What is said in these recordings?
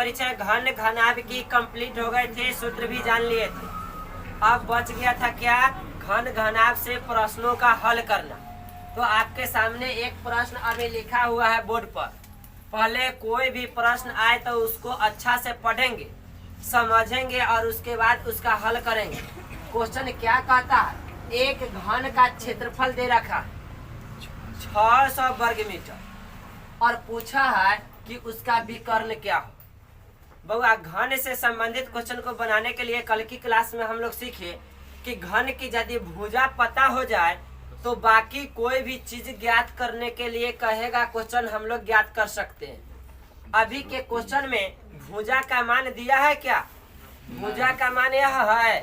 परिचय घन घनाभ की कंप्लीट हो गए थे, सूत्र भी जान लिए थे। अब बच गया था क्या? घन घनाभ से प्रश्नों का हल करना। तो आपके सामने एक प्रश्न अभी लिखा हुआ है बोर्ड पर। पहले कोई भी प्रश्न आए तो उसको अच्छा से पढ़ेंगे, समझेंगे और उसके बाद उसका हल करेंगे। क्वेश्चन क्या कहता है? एक घन का क्षेत्रफल दे रखा 600 वर्ग मीटर और पूछा है कि उसका विकर्ण क्या हो। बउआ, घन से संबंधित क्वेश्चन को बनाने के लिए कल की क्लास में हम लोग सीखे कि घन की यदि भुजा पता हो जाए तो बाकी कोई भी चीज ज्ञात करने के लिए कहेगा क्वेश्चन हम लोग ज्ञात कर सकते हैं। अभी के क्वेश्चन में भुजा का मान दिया है क्या? भुजा का मान यह है,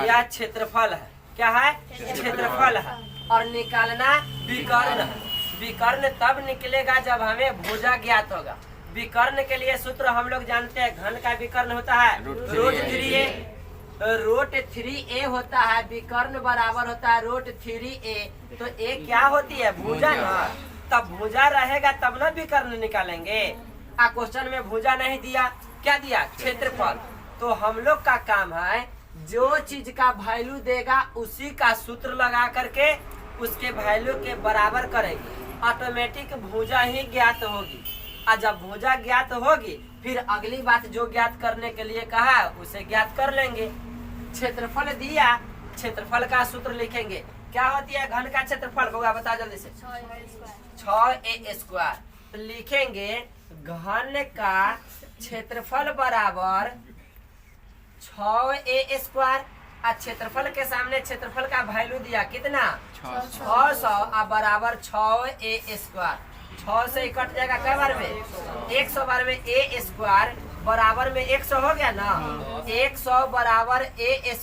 यह क्षेत्रफल है। क्या है? क्षेत्रफल है। और निकालना विकर्ण है। विकर्ण तब निकलेगा जब हमें भुजा ज्ञात होगा। विकर्ण के लिए सूत्र हम लोग जानते हैं, घन का विकर्ण होता है √3a। √3a होता है, विकर्ण बराबर होता है √3a। तो a क्या होती है? भुजा ना। तब भुजा रहेगा तब ना विकर्ण निकालेंगे। क्वेश्चन में भुजा नहीं दिया, क्या दिया? क्षेत्रफल। तो हम लोग का काम है जो चीज का वैल्यू देगा उसी का सूत्र लगा करके उसके वैल्यू के बराबर करेंगे। ऑटोमेटिक भुजा ही ज्ञात होगी। और जब भुजा ज्ञात होगी फिर अगली बात जो ज्ञात करने के लिए कहा उसे ज्ञात कर लेंगे। क्षेत्रफल दिया, क्षेत्रफल का सूत्र लिखेंगे। क्या होती है घन का क्षेत्रफल? होगा बता जल्दी से। 6a²। तो लिखेंगे घन का क्षेत्रफल बराबर 6a²। क्षेत्रफल के सामने क्षेत्रफल का वैल्यू दिया कितना? 600 बराबर 6a²। 6 से कट जाएगा क्या बार में? 100 बार में a² बराबर में 100 हो गया ना। 100 बराबर a²,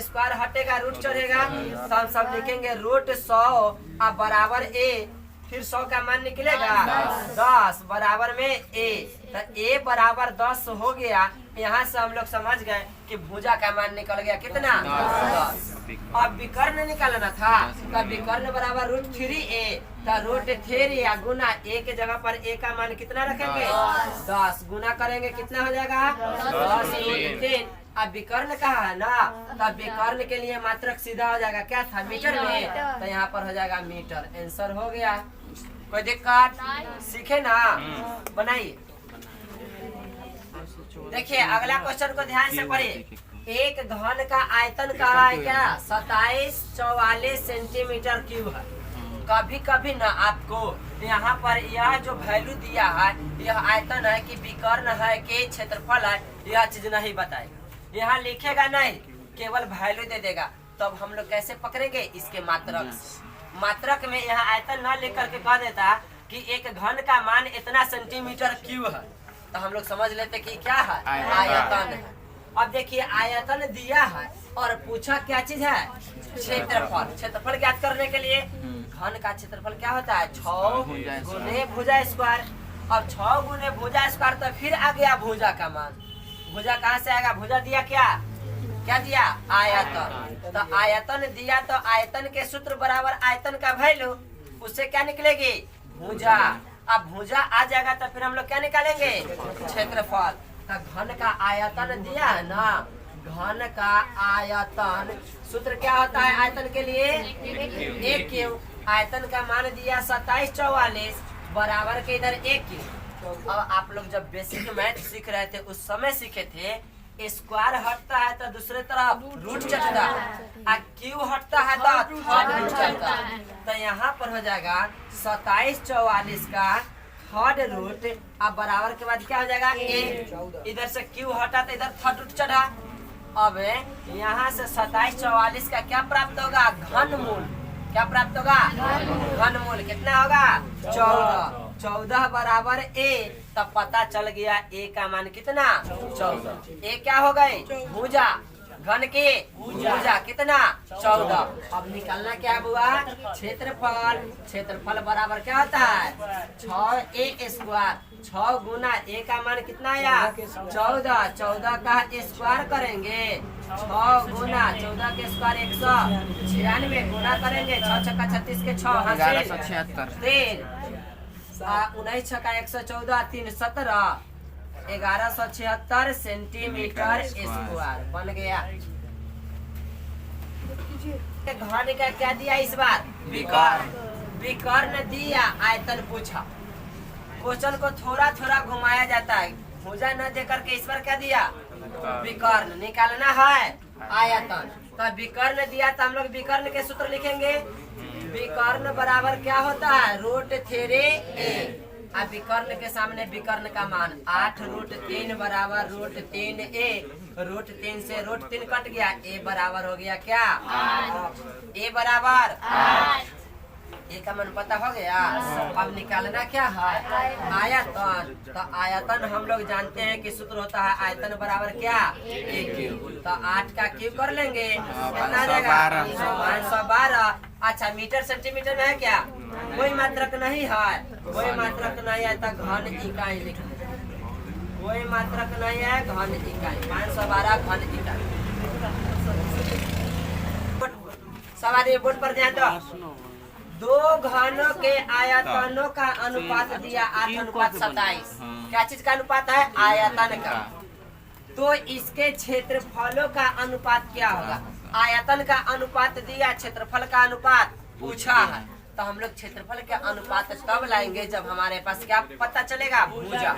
स्क्वायर हटेगा रूट चढ़ेगा तो हम सब लिखेंगे √100 बराबर a। फिर 100 का मान निकलेगा 10 बराबर में a। तो a बराबर 10 हो गया। यहाँ से हम लोग समझ गए कि भुजा का मान निकल गया कितना? 10। अब विकर्ण निकालना था तो विकर्ण बराबर √3a। तो √3 गुना a के जगह पर a का मान कितना रखेंगे? 10 गुना करेंगे कितना हो जाएगा? 10√3। अब विकर्ण कहा है ना, तब विकर्ण के लिए मात्रक सीधा हो जाएगा क्या था? मीटर में। तो यहाँ पर हो जाएगा मीटर। आंसर हो गया। कोई दिक्कत? सीखे ना, बनाइए। देखिए अगला क्वेश्चन को ध्यान से पढ़िए। एक घन का आयतन कहा है क्या? 2744 सेंटीमीटर क्यूब है। कभी कभी ना आपको यहाँ पर यह जो वैल्यू दिया है यह आयतन है कि विकर्ण है कि क्षेत्रफल है, यह चीज नहीं बताएगा। यहाँ लिखेगा नहीं, केवल वैल्यू दे देगा। तब हम लोग कैसे पकड़ेंगे? इसके मात्रक। मात्रक में यहाँ आयतन न लेकर के कह देता कि एक घन का मान इतना सेंटीमीटर क्यूब है तो हम लोग समझ लेते कि क्या है? आयतन है। अब देखिए आयतन दिया है और पूछा क्या चीज है? क्षेत्रफल। क्षेत्रफल ज्ञात करने के लिए घन का क्षेत्रफल क्या होता है? 6 गुने भुजा स्क्वायर। अब 6 गुने भुजा स्क्वायर तो फिर आ गया भुजा का मान। भुजा कहाँ से आएगा? भुजा दिया क्या? क्या दिया? आयतन। तो आयतन दिया तो आयतन के सूत्र बराबर आयतन का वैल्यू, उससे क्या निकलेगी? भुजा। अब भुजा आ जाएगा तो फिर हम लोग क्या निकालेंगे? क्षेत्रफल। तो घन का आयतन दिया है ना, घन का आयतन सूत्र क्या होता है आयतन के लिए? 1 आयतन का मान दिया 2744 बराबर के इधर 1। अब आप लोग जब बेसिक मैथ सीख रहे थे उस समय सीखे थे स्क्वायर हटता है तो दूसरे तरफ रूट चढ़ता है, क्यू हटता है तो थर्ड रूट चढ़ता है। तो यहाँ पर हो जाएगा 2744 का थर्ड रूट। अब बराबर के बाद क्या हो जाएगा? a। इधर से क्यू हटा तो इधर थर्ड रूट चढ़ा। अब यहाँ से 2744 का क्या प्राप्त होगा? घनमूल। क्या प्राप्त होगा? घनमूल। कितना होगा? 14। 14 बराबर a। तब पता चल गया a का मान कितना? 14। a क्या हो गए? भुजा। घन के भुजा कितना? 14। अब निकालना क्या हुआ? क्षेत्रफल। क्षेत्रफल बराबर क्या होता है? 6a²। 6 गुना a का मान कितना आया? 14। 14 का स्क्वायर करेंगे 6 गुना 14 के स्क्वायर 196 गुना करेंगे 6 छक्का 36 के 6 1176 3 19 छक्का 114 3 17 1176 सेंटीमीटर स्क्वायर बन गया। घन का क्या दिया इस बार? विकर्ण दिया, आयतन पूछा। क्वेश्चन को थोड़ा थोड़ा घुमाया जाता है, भुजा न देकर के इस बार क्या दिया? विकर्ण निकालना है आयतन। तो विकर्ण दिया तो हम लोग विकर्ण के सूत्र लिखेंगे। विकर्ण बराबर क्या होता है? √3a। अब विकर्ण के सामने विकर्ण का मान 8√3 बराबर √3a। √3 से √3 कट गया, a बराबर हो गया क्या? a बराबर 8। ए का मान पता हो गया। अब निकालना क्या है? आयतन। तो आयतन हम लोग जानते हैं कि सूत्र होता है आयतन बराबर क्या? a cube. तो 8 का क्यूब कर लेंगे, कितना आ जाएगा? 512। अच्छा, मीटर सेंटीमीटर में है क्या? कोई मात्रक नहीं है, कोई मात्रक नहीं है तो घन इकाई लिख लेंगे। कोई मात्रक नहीं है, घन इकाई 512 घन इकाई। सवारी बोर्ड पर ध्यान दो। दो घनों के आयतनों का अनुपात दिया 8:27। क्या चीज का अनुपात है? आयतन का। तो इसके क्षेत्रफलों का अनुपात क्या होगा? आयतन का अनुपात दिया, क्षेत्रफल का अनुपात पूछा है। तो हम लोग क्षेत्रफल के अनुपात तब लाएंगे जब हमारे पास क्या पता चलेगा? भुजा।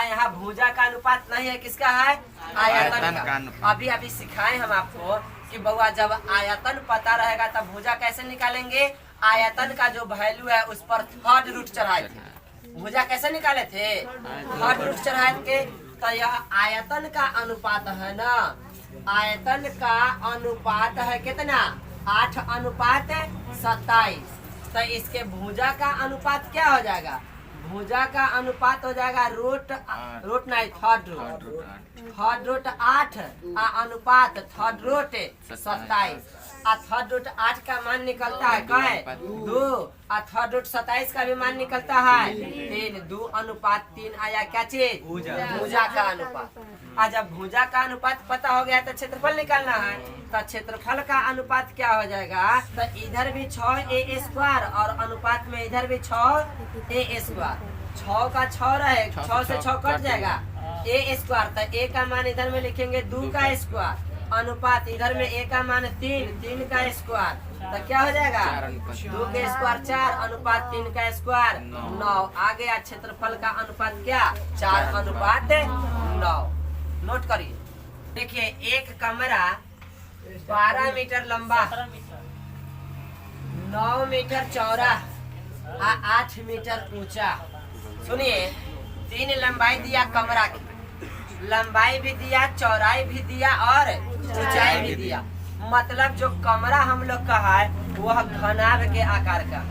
यहाँ भुजा का अनुपात नहीं है, किसका है? आयतन का। अभी अभी सिखाए हम आपको कि बउआ जब आयतन पता रहेगा तब भुजा कैसे निकालेंगे। आयतन का जो वैल्यू है उस पर थर्ड रूट चढ़ाए थे। भुजा कैसे निकाले थे? थर्ड रूट चढ़ाए के। तो यह आयतन का अनुपात है ना, आयतन का अनुपात है कितना? 8:27। तो इसके भुजा का अनुपात क्या हो जाएगा? भुजा का अनुपात हो जाएगा रूट नहीं, थर्ड रूट 8 अनुपात थर्ड रूट 27। थर्ड रूट 8 का मान निकलता है क्या? 2। थर्ड रूट 27 का भी मान निकलता है 3। 2:3 आया क्या चीज? भुजा का अनुपात। जब भुजा का अनुपात पता हो गया तो क्षेत्रफल निकालना है। तो क्षेत्रफल का अनुपात क्या हो जाएगा? तो इधर भी 6a² और अनुपात में इधर भी 6a²। 6 का 6 रहे, 6 से 6 कट जाएगा, a²। तो a का मान इधर में लिखेंगे 2 का स्क्वायर। अनुपात इधर में a का मान 3 का स्क्वायर। तो क्या हो जाएगा? 2 के स्क्वायर 4, अनुपात 3 का स्क्वायर 9। आ गया क्षेत्रफल का अनुपात क्या? 4:9। नोट करिए। देखिए, एक कमरा 12 मीटर लंबा, 9 मीटर चौड़ा, 8 मीटर ऊंचा। सुनिए, 3 लंबाई दिया कमरा की, लंबाई भी दिया, चौड़ाई भी दिया और ऊंचाई भी दिया। मतलब जो कमरा हम लोग का है वह घनाभ के आकार का।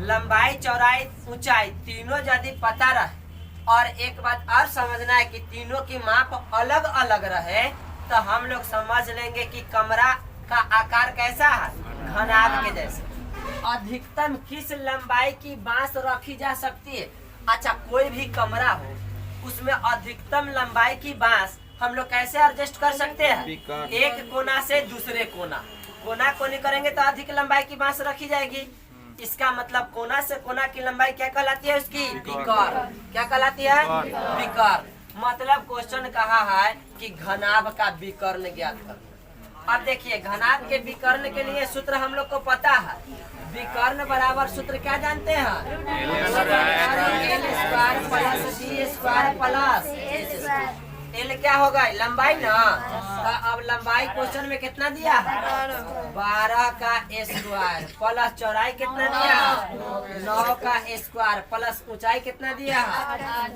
लंबाई, चौड़ाई, ऊंचाई तीनों यदि पता रहे और एक बात और समझना है कि तीनों की माप अलग अलग रहे तो हम लोग समझ लेंगे कि कमरा का आकार कैसा है? घनाभ के जैसे। अधिकतम किस लंबाई की बांस रखी जा सकती है? अच्छा, कोई भी कमरा हो उसमें अधिकतम लंबाई की बांस हम लोग कैसे एडजस्ट कर सकते हैं? एक कोना से दूसरे कोना कोनी करेंगे तो अधिक लंबाई की बांस रखी जाएगी। इसका मतलब कोना से कोना की लंबाई क्या कहलाती है? उसकी विकर्ण। क्या कहलाती है? विकर्ण। मतलब क्वेश्चन कहा है कि घनाभ का विकर्ण ज्ञात कर। अब देखिए, घनाभ के विकर्ण के लिए सूत्र हम लोग को पता है। विकर्ण बराबर सूत्र क्या जानते हैं? L क्या होगा? लंबाई ना। तो अब लंबाई क्वेश्चन में कितना दिया? 12 का स्क्वायर प्लस चौड़ाई कितना दिया? 9 का स्क्वायर प्लस ऊंचाई कितना दिया?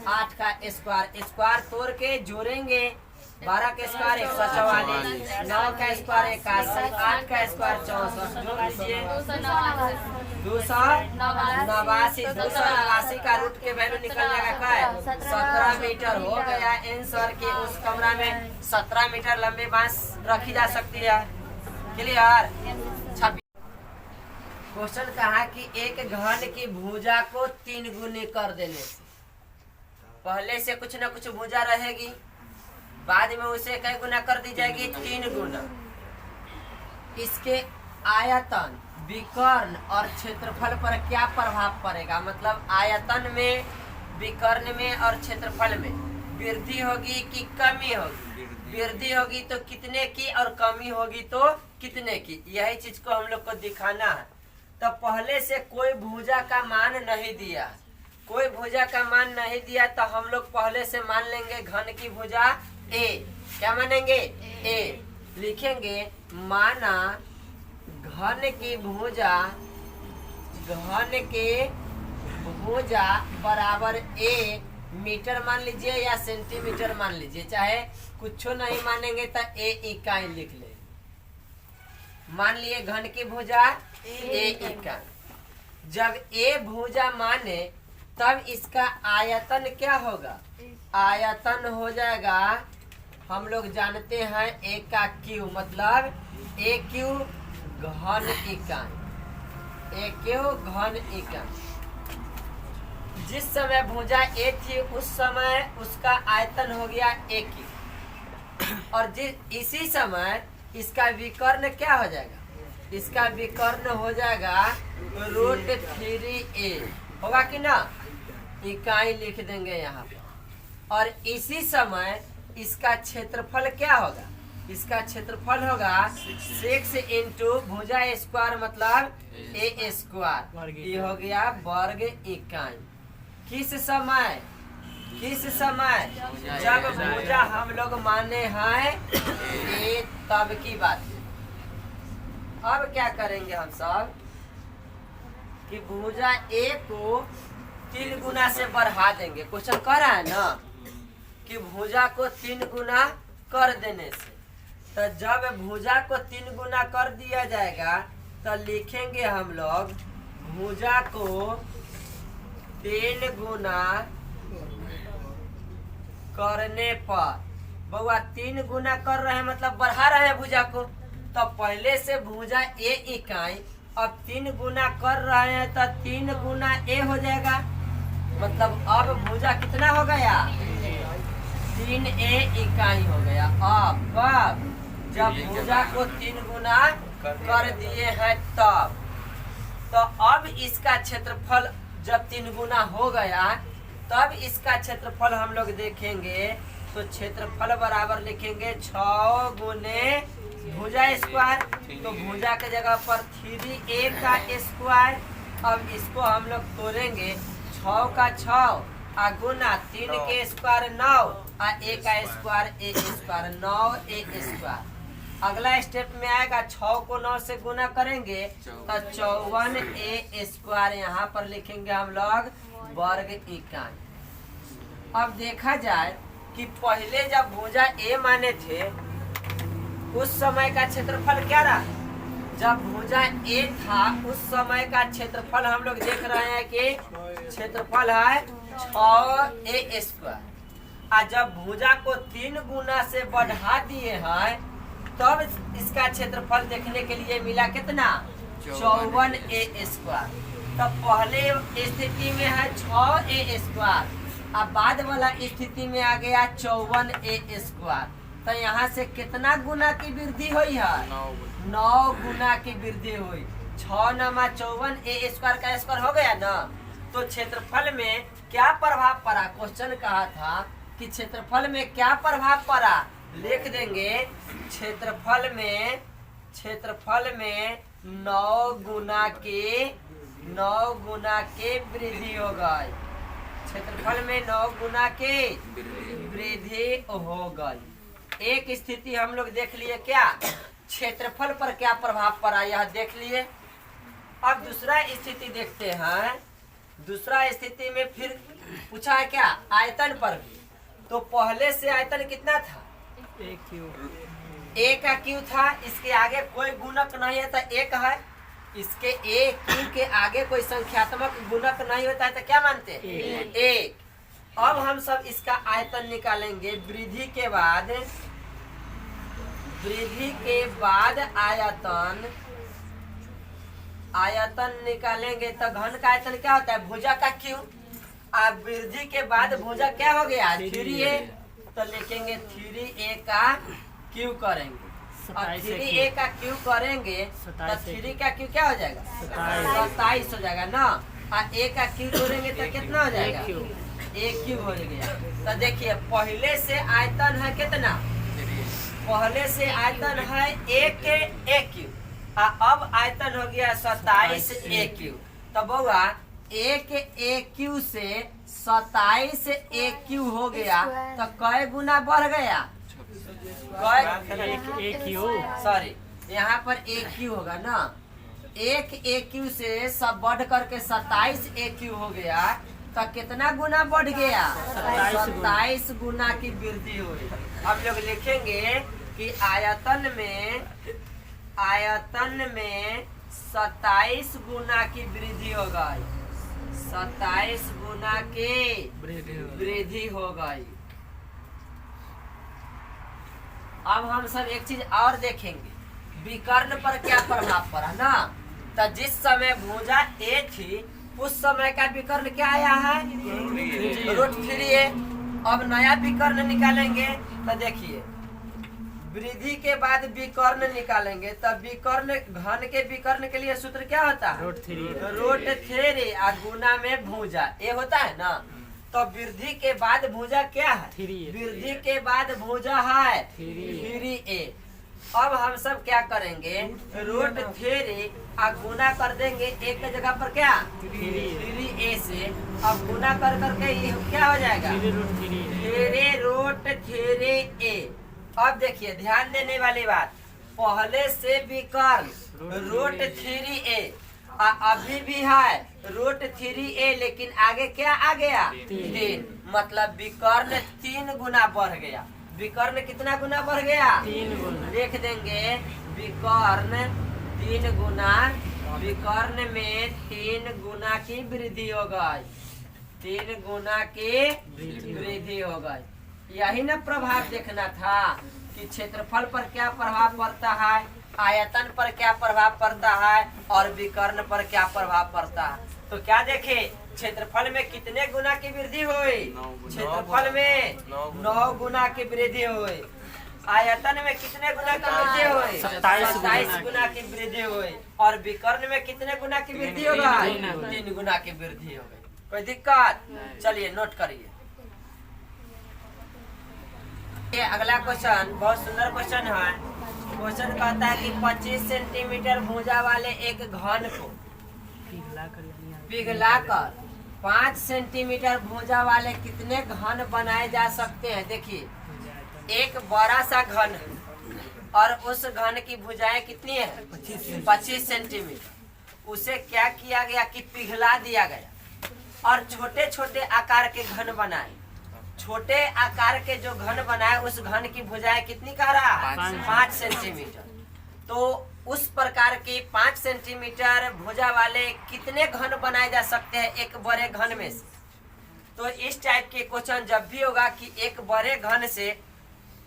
8 का स्क्वायर। स्क्वायर तोड़ के जोड़ेंगे। 12 का स्क्वायर 144, 9 का स्क्वायर 81, 8 का स्क्वायर 64। जोड़ लीजिए 289 का रूट के वैल्यू निकल जाएगा क्या? 17 मीटर हो गया आंसर के। उस कमरा में 17 मीटर लंबी बांस रखी जा सकती है। क्लियर? क्वेश्चन कहा कि एक घन की भुजा को 3 गुनी कर देने से पहले से कुछ न कुछ भुजा रहेगी, बाद में उसे कई गुना कर दी जाएगी? 3 गुना। इसके आयतन, विकर्ण और क्षेत्रफल पर क्या प्रभाव पड़ेगा? मतलब आयतन में, विकर्ण में और क्षेत्रफल में वृद्धि होगी कि कमी होगी? वृद्धि होगी तो कितने की और कमी होगी तो कितने की, यही चीज को हम लोग को दिखाना है। तो पहले से कोई भुजा का मान नहीं दिया, कोई भुजा का मान नहीं दिया, तो हम लोग पहले से मान लेंगे घन की भुजा ए। क्या मानेंगे? ए। लिखेंगे माना घन की भुजा, घन के भुजा बराबर ए मीटर मान लीजिए या सेंटीमीटर मान लीजिए, चाहे कुछ नहीं मानेंगे तो ए इकाई लिख ले। मान लिए घन की भुजा ए इकाई। जब ए भुजा माने तब इसका आयतन क्या होगा? आयतन हो जाएगा, हम लोग जानते हैं ए का क्यू, मतलब ए क्यू घन इकाई, ए क्यू घन इकाई। जिस समय भुजा ए थी उस समय उसका आयतन हो गया ए क्यू, और इसी समय इसका विकर्ण क्या हो जाएगा? इसका विकर्ण हो जाएगा √3a, होगा कि ना? इकाई लिख देंगे यहाँ पर। और इसी समय इसका क्षेत्रफल क्या होगा? इसका क्षेत्रफल होगा 6 इंटू भुजा स्क्वायर, मतलब ए स्क्वायर, ये हो गया वर्ग इकाई। किस समय? किस समय? जब भुजा हम लोग माने हैं ए, तब की बात है। अब क्या करेंगे हम सब कि भुजा ए को 3 गुना से बढ़ा देंगे। क्वेश्चन कह रहा है ना कि भुजा को 3 गुना कर देने से, तो जब भुजा को 3 गुना कर दिया जाएगा तो लिखेंगे हम लोग भुजा को 3 गुना करने पर, बउआ 3 गुना कर रहे हैं मतलब बढ़ा रहे हैं भुजा को, तो पहले से भुजा ए इकाई, अब 3 गुना कर रहे हैं तो 3 गुना ए हो जाएगा, मतलब अब भुजा कितना हो गया? 3a इकाई हो गया। अब जब भुजा को 3 गुना कर दिए हैं तब, तो अब इसका क्षेत्रफल जब 3 गुना हो गया तब इसका क्षेत्रफल हम लोग देखेंगे, तो क्षेत्रफल बराबर लिखेंगे 6 गुने भुजा स्क्वायर, तो भुजा के जगह पर 3a का स्क्वायर। अब इसको हम लोग तोड़ेंगे, 6 का 6 आ गुना 3 के स्क्वायर 9 आ ए का स्क्वायर ए स्क्वायर 9a स्क्वायर। अगला स्टेप में आएगा 6 को 9 से गुना करेंगे तो 54a स्क्वायर, यहाँ पर लिखेंगे हम लोग वर्ग इकाई। अब देखा जाए कि पहले जब भुजा ए माने थे उस समय का क्षेत्रफल क्या रहा? जब भुजा ए था उस समय का क्षेत्रफल हम लोग देख रहे हैं कि क्षेत्रफल है 6a स्क्वायर। और जब भुजा को 3 गुना से बढ़ा दिए हैं तब इसका क्षेत्रफल देखने के लिए मिला कितना? 54a square. तो पहले स्थिति में है 6a स्क्वायर, अब बाद वाला स्थिति में आ गया 54a स्क्वायर। तो यहाँ से कितना गुना की वृद्धि हुई है? 9 गुना की वृद्धि हुई। 6 नमा 54a स्क्वायर का स्क्वायर हो गया ना। तो क्षेत्रफल में क्या प्रभाव पड़ा? क्वेश्चन कहा था कि क्षेत्रफल में क्या प्रभाव पड़ा, लिख देंगे क्षेत्रफल में 9 गुना के वृद्धि हो गई। क्षेत्रफल में 9 गुना के वृद्धि हो गई। एक स्थिति हम लोग देख लिए, क्या क्षेत्रफल पर क्या प्रभाव पड़ा यह देख लिए। अब दूसरा स्थिति देखते हैं। दूसरा स्थिति में फिर पूछा है क्या? आयतन पर भी। तो पहले से आयतन कितना था? ए का क्यू था, इसके आगे कोई गुणक नहीं है तो एक है। इसके ए क्यू के आगे कोई संख्यात्मक गुणक नहीं होता है तो क्या मानते हैं? एक। अब हम सब इसका आयतन निकालेंगे। वृद्धि के बाद आयतन निकालेंगे तो घन का आयतन क्या होता है? भुजा का क्यू। अब वृद्धि के बाद भुजा क्या हो गया? 3a, तो लिखेंगे 3a का क्यू करेंगे। और 3a का क्यू करेंगे तो 3 का क्यू क्या हो जाएगा? 27 हो जाएगा ना। और a का क्यू जोड़ेंगे तो कितना हो जाएगा? ए क्यूब हो गया। तो देखिए पहले से आयतन है कितना, पहले से आयतन है एक ए क्यूब, अब आयतन हो गया 27 ए क्यूब। तो बउआ एक ए क्यू से 27 ए क्यू हो गया, तो कई गुना बढ़ गया, सॉरी यहाँ पर ए क्यू होगा ना, एक ए क्यू से सब बढ़ करके 27 ए क्यू हो गया, तो कितना गुना बढ़ गया, 27 गुना की वृद्धि हुई। हम लोग लिखेंगे कि आयतन में 27 गुना की वृद्धि हो गई, 27 गुना की वृद्धि हो गई। अब हम सब एक चीज और देखेंगे, विकर्ण पर क्या प्रभाव पड़ा ना। तो जिस समय भुजा ए थी उस समय का विकर्ण क्या आया है, √3a। अब नया विकर्ण निकालेंगे तो देखिए वृद्धि के बाद विकर्ण निकालेंगे, तब विकर्ण घन के विकर्ण के लिए सूत्र क्या होता है, √3a गुना में भुजा ए होता है ना। तो वृद्धि के बाद भुजा क्या है, वृद्धि के बाद भुजा है 3a। अब हम सब क्या करेंगे, √3 गुना कर देंगे एक जगह पर क्या 3a से, अब गुना कर करके ये क्या हो जाएगा 3√3a। अब देखिए ध्यान देने वाली बात, पहले से विकर्ण √3a अभी भी है √3a, लेकिन आगे क्या आ गया 3, मतलब विकर्ण 3 गुना बढ़ गया। विकर्ण कितना गुना बढ़ गया, 3 गुना। लिख देंगे विकर्ण 3 गुना, विकर्ण में 3 गुना की वृद्धि हो गई, 3 गुना की वृद्धि हो गई। यही ना प्रभाव देखना था कि क्षेत्रफल पर क्या प्रभाव पड़ता है, आयतन पर क्या प्रभाव पड़ता है और विकर्ण पर क्या प्रभाव पड़ता है। तो क्या देखे, क्षेत्रफल में कितने गुना की वृद्धि हुई, क्षेत्रफल में 9 गुना की वृद्धि हुई। आयतन में कितने गुना की वृद्धि हुई, 27 गुना की वृद्धि हुई। और विकर्ण में कितने गुना की वृद्धि होगा, 3 गुना की वृद्धि हो गई। कोई दिक्कत, चलिए नोट करिए। ये अगला क्वेश्चन बहुत सुंदर क्वेश्चन है। क्वेश्चन कहता है कि 25 सेंटीमीटर भुजा वाले एक घन को पिघलाकर 5 सेंटीमीटर भुजा वाले कितने घन बनाए जा सकते हैं। देखिए एक बड़ा सा घन है और उस घन की भुजाएं कितनी है 25 सेंटीमीटर। उसे क्या किया गया कि पिघला दिया गया और छोटे छोटे आकार के घन बनाए। छोटे आकार के जो घन बनाए उस घन की भुजाएं कितनी कह रहा है 5 सेंटीमीटर। तो उस प्रकार की 5 सेंटीमीटर भुजा वाले कितने घन बनाए जा सकते हैं एक बड़े घन में से। तो इस टाइप के क्वेश्चन जब भी होगा कि एक बड़े घन से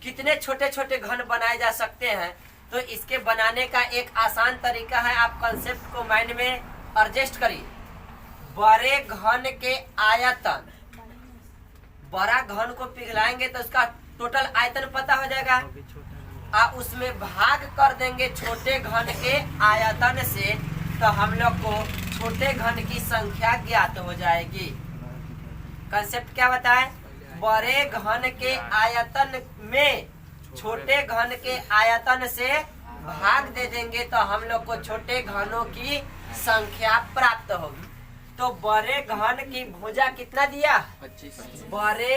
कितने छोटे छोटे घन बनाए जा सकते हैं, तो इसके बनाने का एक आसान तरीका है, आप कंसेप्ट को माइंड में एडजस्ट करिए। बड़े घन के आयतन, बड़ा घन को पिघलाएंगे तो उसका टोटल आयतन पता हो जाएगा, उसमें भाग कर देंगे छोटे घन के आयतन से, तो हम लोग को छोटे घन की संख्या ज्ञात हो जाएगी। कंसेप्ट क्या बताए, बड़े घन के आयतन में छोटे घन के आयतन से भाग दे देंगे तो हम लोग को छोटे घनों की संख्या प्राप्त होगी। तो बड़े घन की भुजा कितना दिया 25। बड़े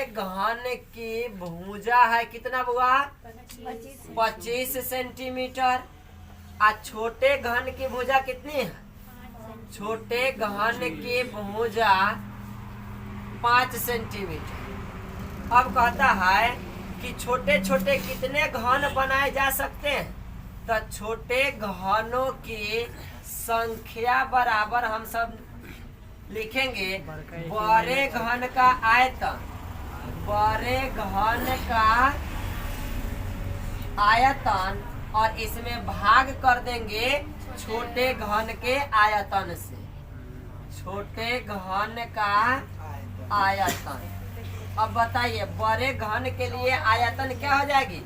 घन की भुजा है कितना हुआ 25 सेंटीमीटर। और छोटे घन की भुजा कितनी है, छोटे घन की भुजा 5 सेंटीमीटर। अब कहता है कि छोटे छोटे कितने घन बनाए जा सकते हैं, तो छोटे घनों की संख्या बराबर हम सब लिखेंगे बड़े घन का आयतन, बड़े घन का आयतन और इसमें भाग कर देंगे छोटे घन के आयतन से, छोटे घन का आयतन। अब बताइए बड़े घन के लिए आयतन क्या हो जाएगी,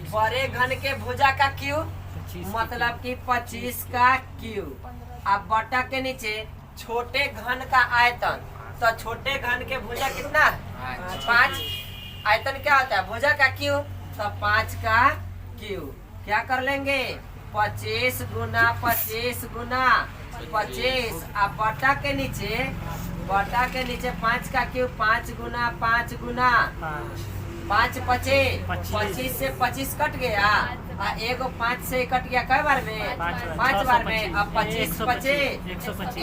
बड़े घन के भुजा का क्यूब मतलब कि 25 का क्यूब। अब बटा के नीचे छोटे घन का आयतन, तो छोटे घन के भुजा कितना है? 5। आयतन क्या होता है? भुजा का क्यू, तो 5 का क्यू। क्या कर लेंगे? 25 गुना 25 गुना 25, अब बटा के नीचे 5 का क्यू, 5 गुना 5 गुना 5 25 से 25 कट गया, एगो 5 से कट गया कई बार में? 5 बार में। अब 25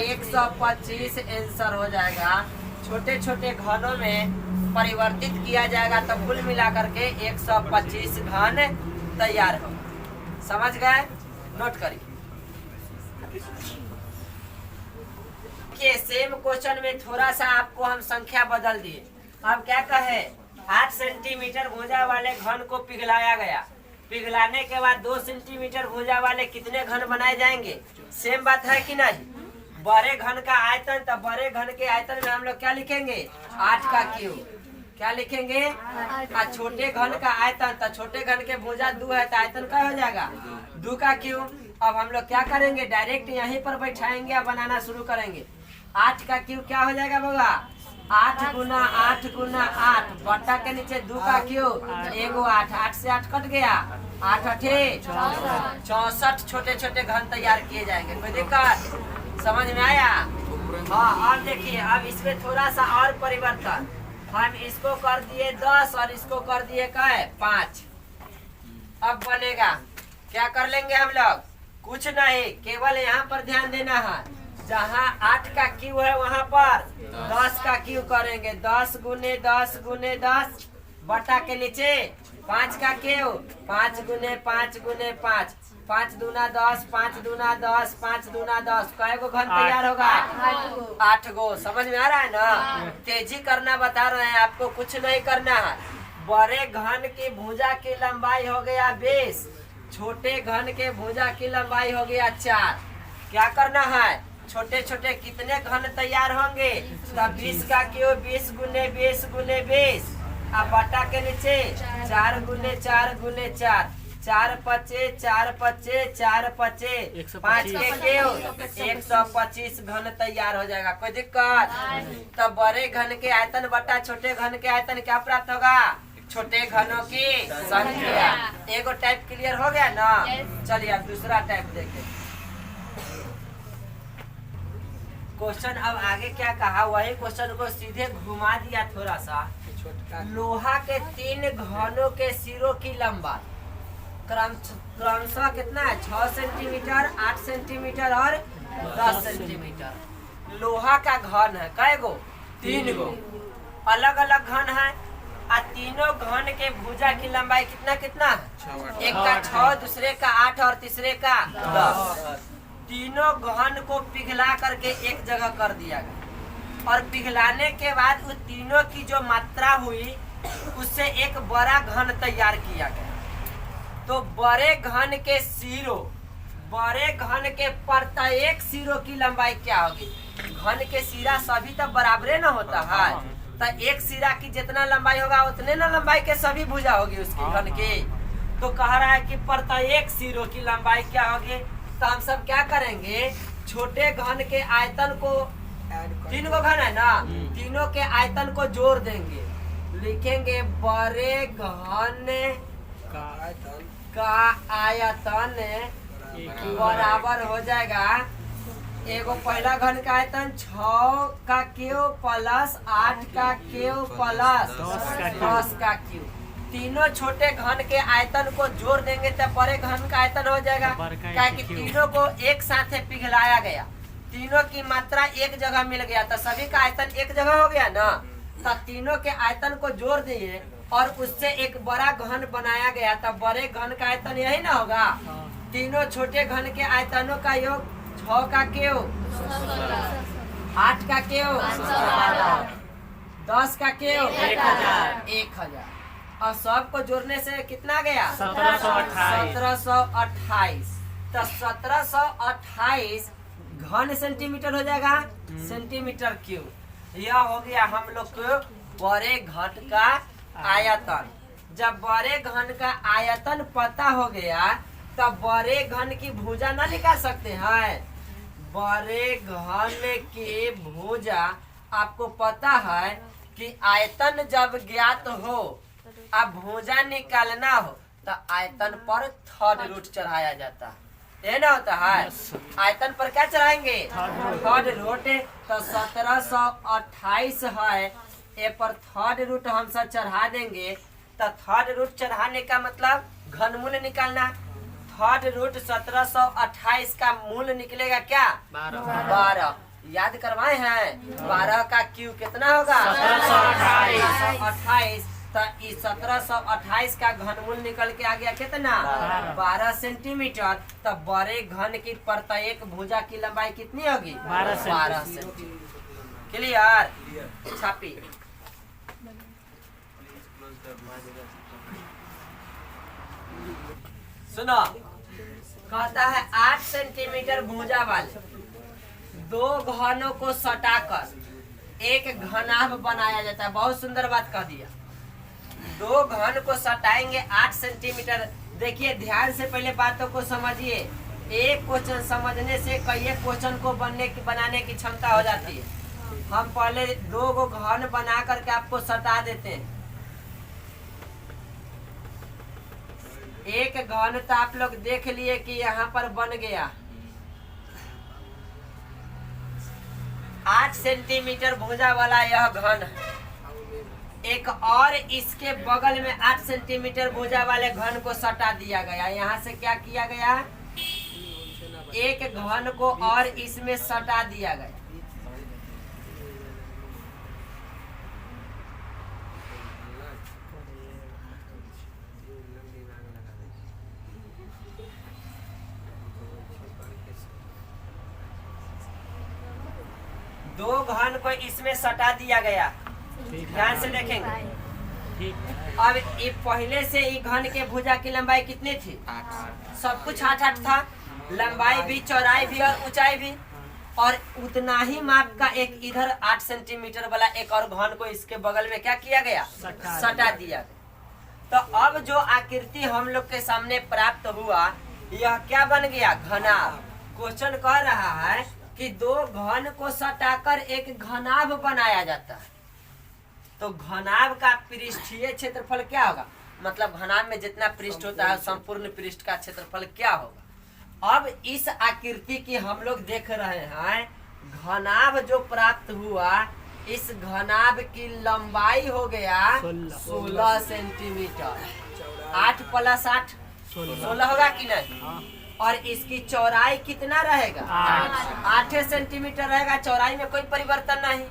125 आंसर हो जाएगा। छोटे छोटे घनों में परिवर्तित किया जाएगा तो कुल मिलाकर के 125 घन तैयार हो। समझ गए? नोट करिए। सेम क्वेश्चन में थोड़ा सा आपको हम संख्या बदल दिए। अब क्या कहे? 8 सेंटीमीटर भुजा वाले घन को पिघलाया गया। पिघलाने के बाद 2 सेंटीमीटर भुजा वाले कितने घन बनाए जाएंगे? सेम बात है कि नहीं? बड़े घन का आयतन, तो बड़े घन के आयतन में हम लोग क्या लिखेंगे? 8 का क्यू। क्या लिखेंगे? छोटे घन का आयतन, तो छोटे घन के भुजा 2 है तो आयतन क्या हो जाएगा? 2 का क्यू। अब हम लोग क्या करेंगे? डायरेक्ट यहीं पर बैठाएंगे और बनाना शुरू करेंगे। 8 का क्यू क्या हो जाएगा बाबा? 8 गुना 8 गुना 8 बट्टा के नीचे 2 का क्यू, एगो 8, 8 से 8 कट गया, 8 8 64 छोटे छोटे घन तैयार किए जाएंगे। कोई दिक्कत? समझ में आया? हाँ। अब देखिए, अब इसमें थोड़ा सा और परिवर्तन। हम इसको कर दिए 10 और इसको कर दिए क्या है? 5। अब बनेगा क्या? कर लेंगे हम लोग? कुछ नहीं, केवल यहाँ पर ध्यान देना है। जहाँ 8 का क्यू है वहाँ पर 10 का क्यू करेंगे। 10 गुने 10 गुने 10 बटा के नीचे 5 का क्यू, 5 गुने 5 गुने 5, 5 दूना 10, 5 दूना 10, 5 दूना 10। कै गो घन तैयार होगा? 8 गो। समझ में आ रहा है ना? तेजी करना बता रहे हैं आपको, कुछ नहीं करना है। बड़े घन की भुजा की लंबाई हो गया 20, छोटे घन के भुजा की लंबाई हो गया 4। क्या करना है? छोटे छोटे कितने घन तैयार होंगे? तब 20 का क्यू, 20 गुने 20 गुने 20, अब बटा के नीचे 4 गुने 4 गुने 4, 4 पचे 4 पचे 4 पचे 5 के क्यू, 125 घन तैयार हो जाएगा। कोई दिक्कत? तब बड़े घन के आयतन बटा छोटे घन के आयतन क्या प्राप्त होगा? छोटे घनों की संख्या। एगो टाइप क्लियर हो गया ना? चलिए अब दूसरा टाइप देखें। क्वेश्चन अब आगे क्या कहा, वही क्वेश्चन को सीधे घुमा दिया थोड़ा सा। लोहा के 3 घनों के सिरों की लंबाई क्रमशः कितना है? 6 सेंटीमीटर, 8 सेंटीमीटर और 10 सेंटीमीटर। लोहा का घन है कै गो? 3 गो। अलग अलग घन है और तीनों घन के भुजा की लंबाई कितना कितना है? एक का 6, दूसरे का 8 और तीसरे का 10। तीनों घन को पिघला करके एक जगह कर दिया गया और पिघलाने के बाद उस तीनों की जो मात्रा हुई उससे एक बड़ा घन तैयार किया गया। तो बड़े घन के सिरों, बड़े घन के प्रत्येक सिरों की लंबाई क्या होगी? घन के सिरा सभी तो बराबरे न होता है, तो एक सिरा की जितना लंबाई होगा उतने न लंबाई के सभी भुजा होगी उसकी घन की। तो कह रहा है कि प्रत्येक सिरों की लंबाई क्या होगी? तो हम सब क्या करेंगे? छोटे घन के आयतन को, 3 गो घन है ना, तीनों के आयतन को जोड़ देंगे। लिखेंगे बड़े घन का आयतन बराबर हो जाएगा, एगो पहला घन का आयतन 6 का क्यू प्लस 8 का क्यू प्लस 10 का क्यू। तीनों छोटे घन के आयतन को जोड़ देंगे तब बड़े घन का आयतन हो जाएगा। क्या कि तीनों को एक साथ पिघलाया गया, तीनों की मात्रा एक जगह मिल गया तो सभी का आयतन एक जगह हो गया ना। तो तीनों के आयतन को जोड़ दिए और उससे एक बड़ा घन बनाया गया, तब बड़े घन का आयतन यही ना होगा। तीनों छोटे घन के आयतनों का योग 6 का क्यू, 8 का क्यू, 10 का क्यू 1000 और सबको जोड़ने से कितना गया? 1728। तो 1728 घन सेंटीमीटर हो जाएगा, सेंटीमीटर क्यूब। यह हो गया हम लोग को बड़े घन का आयतन। जब बड़े घन का आयतन पता हो गया तब बड़े घन की भुजा ना निकाल सकते हैं। बड़े घन के भुजा। आपको पता है कि आयतन जब ज्ञात हो, अब भुजा निकालना हो तो आयतन पर थर्ड रूट चढ़ाया जाता है, ये ना होता है। आयतन पर क्या चढ़ाएंगे? Third root. तो 1728 है, ए पर थर्ड रूट हम सब चढ़ा देंगे। तो थर्ड रूट चढ़ाने का मतलब घनमूल निकालना। थर्ड रूट 1728 का मूल निकलेगा क्या? 12। याद करवाए हैं? 12 का क्यू कितना होगा? 1728। तो इस 1728 का घनमूल निकल के आ गया कितना? 12 सेंटीमीटर। तो बड़े घन की प्रत्येक भुजा की लंबाई कितनी होगी? 12 सेंटीमीटर। क्लियर? छापी। सुनो, कहता है 8 सेंटीमीटर भुजा वाले दो घनों को सटाकर एक घनाभ बनाया जाता है। बहुत सुंदर बात कह दिया। दो घन को सटाएंगे 8 सेंटीमीटर। देखिए ध्यान से पहले बातों को समझिए। एक क्वेश्चन समझने से कई क्वेश्चन को बनाने की क्षमता हो जाती है। हम पहले दो गो घन बना करके आपको सटा देते हैं। एक घन तो आप लोग देख लिए कि यहाँ पर बन गया 8 सेंटीमीटर भुजा वाला यह घन है। एक और इसके बगल में 8 सेंटीमीटर भुजा वाले घन को सटा दिया गया। यहाँ से क्या किया गया? एक घन को और इसमें सटा दिया गया। दो घन को इसमें सटा दिया गया। ध्यान से देखेंगे। अब ये पहले से ही घन के भुजा की लंबाई कितनी थी? 8। सब कुछ 8 था, लंबाई भी, चौड़ाई भी और ऊंचाई भी। और उतना ही माप का एक इधर 8 सेंटीमीटर वाला एक और घन को इसके बगल में क्या किया गया? सटा दिया गया। तो अब जो आकृति हम लोग के सामने प्राप्त हुआ, यह क्या बन गया? घनाभ। क्वेश्चन कह रहा है कि दो घन को सटाकर एक घनाभ बनाया जाता है। तो घनाभ का पृष्ठीय क्षेत्रफल क्या होगा? मतलब घनाभ में जितना पृष्ठ होता है संपूर्ण पृष्ठ का क्षेत्रफल क्या होगा? अब इस आकृति की हम लोग देख रहे हैं। घनाभ जो प्राप्त हुआ, इस घनाभ की लंबाई हो गया 16 सेंटीमीटर। 8 + 8 16 होगा कि नहीं? और इसकी चौड़ाई कितना रहेगा? 8 सेंटीमीटर रहेगा। चौड़ाई में कोई परिवर्तन नहीं।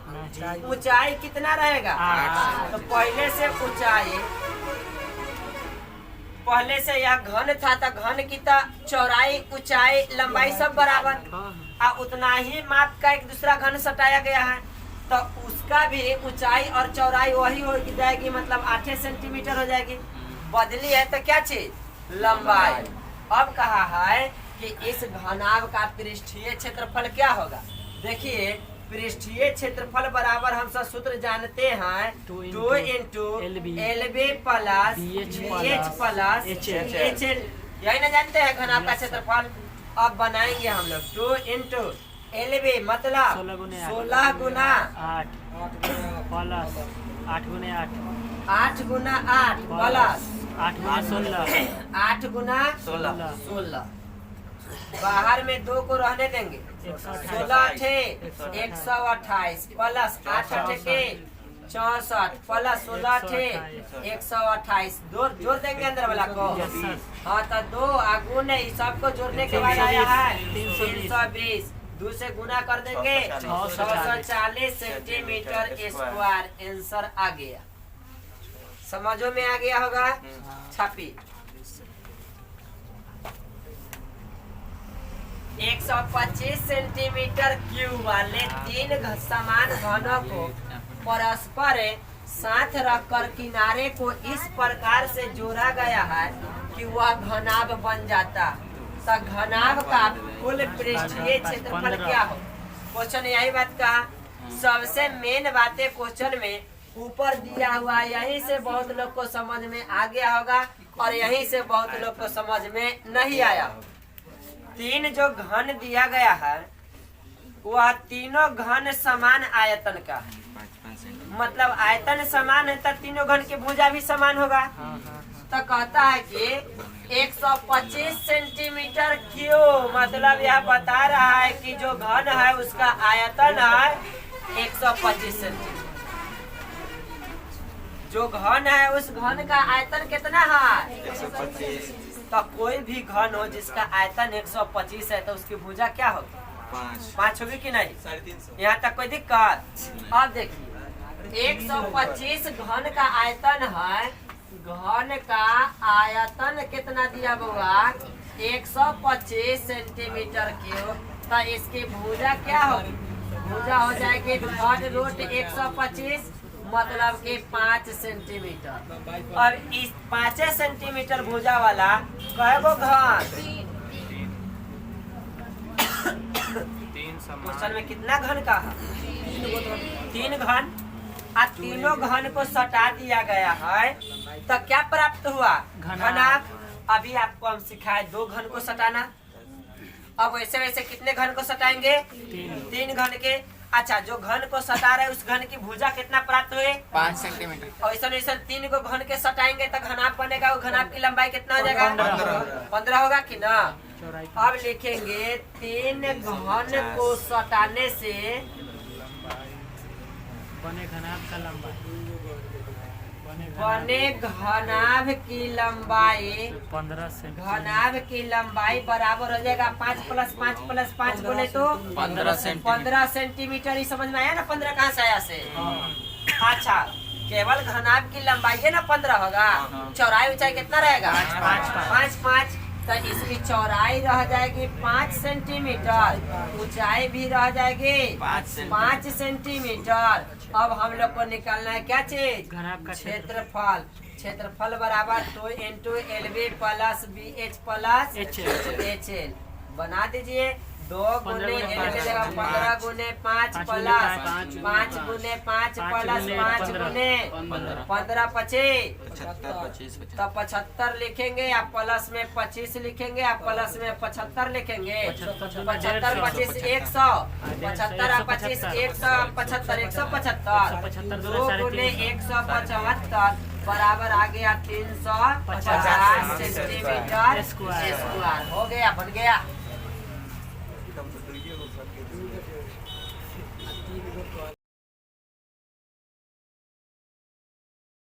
ऊंचाई कितना रहेगा? 8। तो पहले से यह घन था, तो घन की तो चौड़ाई, ऊंचाई, लंबाई सब बराबर। और उतना ही माप का एक दूसरा घन सटाया गया है, तो उसका भी ऊंचाई और चौड़ाई वही हो जाएगी, मतलब 8 सेंटीमीटर हो जाएगी। बदली है तो क्या चीज? लंबाई। अब कहा है कि इस घनाभ का पृष्ठीय क्षेत्रफल क्या होगा? देखिए पृष्ठीय क्षेत्रफल बराबर हम सब सूत्र जानते हैं, 2 × LB + BH + HL। यही ना जानते हैं घनाभ का क्षेत्रफल। अब बनाएंगे हम लोग 2 × LB मतलब 16 गुना 8 प्लस 8 गुना 8 गुना 8 प्लस 8 गुना 16। बाहर में 2 को रहने देंगे। 16 थे 128 प्लस 8 के 64 प्लस 16 थे 128। जोड़ देंगे अंदर वाला को। हाँ तो 2 गुने सबको जोड़ने के बाद आया है 320। 2 से गुना कर देंगे 640 सेंटीमीटर स्क्वायर। आंसर आ गया। समझो में आ गया होगा? छापी। 125 सेंटीमीटर क्यूब वाले 3 समान घनों को परस्पर साथ रखकर किनारे को इस प्रकार से जोड़ा गया है कि वह घनाभ बन जाता। तो घनाभ का कुल पृष्ठीय क्षेत्रफल क्या हो? क्वेश्चन यही बात कहा। सबसे मेन बातें क्वेश्चन में ऊपर दिया हुआ, यहीं से बहुत लोग को समझ में आ गया होगा और यहीं से बहुत लोग को समझ में नहीं आया। 3 जो घन दिया गया है, वह तीनों घन समान आयतन का है। मतलब आयतन समान है तो तीनों घन की भुजा भी समान होगा। तो कहता है कि 125 सेंटीमीटर क्यूब, मतलब यह बता रहा है कि जो घन है उसका आयतन है 125 सेंटीमीटर। जो घन है उस घन का आयतन कितना है? 125। तो कोई भी घन हो जिसका आयतन 125 है तो उसकी भुजा क्या होगी? 5 होगी कि नहीं? 350। यहाँ तक कोई दिक्कत? अब देखिए 125 घन का आयतन है, घन का आयतन कितना दिया हुआ? 125 सेंटीमीटर क्यूब। तो इसकी भुजा क्या होगी? भुजा हो जाएगी घन रूट 125, मतलब कि 5 सेंटीमीटर। और इस 5 सेंटीमीटर भुजा वाला कएगो घन? क्वेश्चन में कितना घन का है? 3 घन। और तीनों घन को सटा दिया गया है तो क्या प्राप्त हुआ? घनाभ। अभी आपको हम सिखाए 2 घन को सटाना। अब वैसे वैसे कितने घन को सटाएंगे? 3 घन के। अच्छा, जो घन को सटा रहे उस घन की भुजा कितना प्राप्त हुए? 5 सेंटीमीटर। और ऐसा 3 को घन के सटाएंगे तो घनाभ बनेगा। वो घनाभ की लंबाई कितना हो जाएगा? 15 होगा कि ना? अब लिखेंगे 3 घन को सटाने से बने घनाभ का लंबाई बने घनाभ की लंबाई 15 से घनाभ की लंबाई बराबर हो जाएगा 5 + 5 + 5 बोले तो 15 सेंटीमीटर। ही समझ में आया ना? 15 कहाँ से आया से? अच्छा, केवल घनाभ की लंबाई है ना 15 होगा। चौड़ाई ऊंचाई कितना रहेगा? 5 तो इसकी चौड़ाई रह जाएगी 5 सेंटीमीटर, ऊंचाई भी रह जाएगी 5 सेंटीमीटर। अब हम लोग को निकालना है क्या चीज? घनाभ का क्षेत्रफल। क्षेत्रफल बराबर 2 × LB + BH + HL। बना दीजिए। 2 × L की जगह 15 × 5 + 5 × 5 + 5 × 15 25 तो 75 लिखेंगे। आप प्लस में 25 लिखेंगे। आप प्लस में 75 लिखेंगे। 75 25 100, 75 और 25 175 175। 2 × 175 बराबर आ गया 350 सेंटीमीटर स्क्वायर। हो गया, बन गया।